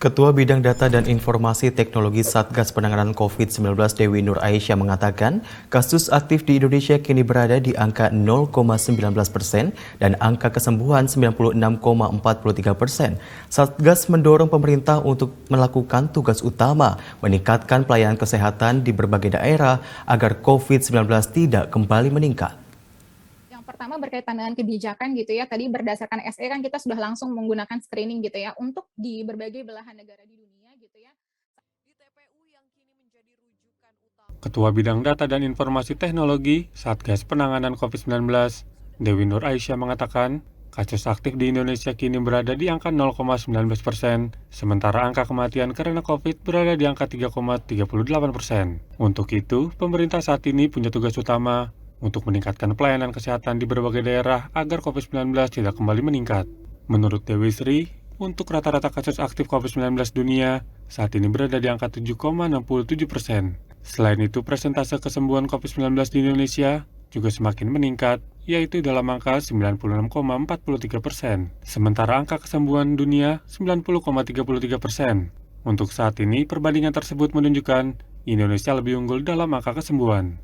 Ketua Bidang Data dan Informasi Teknologi Satgas Penanganan COVID-19 Dewi Nur Aisyah mengatakan kasus aktif di Indonesia kini berada di angka 0,19% dan angka kesembuhan 96,43%. Satgas mendorong pemerintah untuk melakukan tugas utama meningkatkan pelayanan kesehatan di berbagai daerah agar COVID-19 tidak kembali meningkat. Pertama berkaitan dengan kebijakan gitu ya, tadi berdasarkan SE kan kita sudah langsung menggunakan screening gitu ya, untuk di berbagai belahan negara di dunia gitu ya. Ketua Bidang Data dan Informasi Teknologi Satgas Penanganan COVID-19, Dewi Nur Aisyah mengatakan, kasus aktif di Indonesia kini berada di angka 0,19%, sementara angka kematian karena COVID berada di angka 3,38%. Untuk itu, pemerintah saat ini punya tugas utama untuk meningkatkan pelayanan kesehatan di berbagai daerah agar COVID-19 tidak kembali meningkat. Menurut Dewi Sri, untuk rata-rata kasus aktif COVID-19 dunia, saat ini berada di angka 7,67%. Selain itu, persentase kesembuhan COVID-19 di Indonesia juga semakin meningkat, yaitu dalam angka 96,43%. Sementara angka kesembuhan dunia 90,33%. Untuk saat ini, perbandingan tersebut menunjukkan Indonesia lebih unggul dalam angka kesembuhan.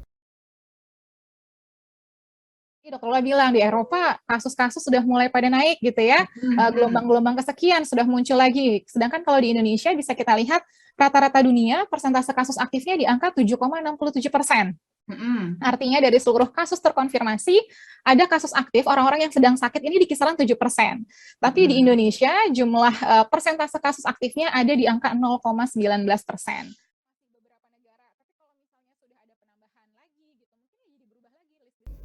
Dokter Lola bilang di Eropa kasus-kasus sudah mulai pada naik gitu ya, gelombang-gelombang kesekian sudah muncul lagi. Sedangkan kalau di Indonesia bisa kita lihat rata-rata dunia persentase kasus aktifnya di angka 7,67%. Artinya dari seluruh kasus terkonfirmasi, ada kasus aktif orang-orang yang sedang sakit ini di kisaran 7%. Tapi di Indonesia jumlah persentase kasus aktifnya ada di angka 0,19%.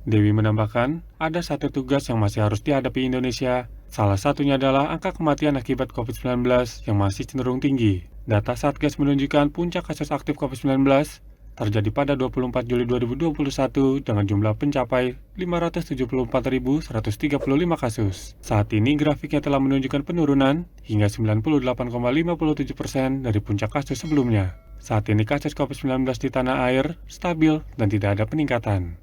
Dewi menambahkan, ada satu tugas yang masih harus dihadapi Indonesia. Salah satunya adalah angka kematian akibat COVID-19 yang masih cenderung tinggi. Data Satgas menunjukkan puncak kasus aktif COVID-19 terjadi pada 24 Juli 2021 dengan jumlah pencapai 574.135 kasus. Saat ini grafiknya telah menunjukkan penurunan hingga 98,57% dari puncak kasus sebelumnya. Saat ini kasus COVID-19 di tanah air stabil dan tidak ada peningkatan.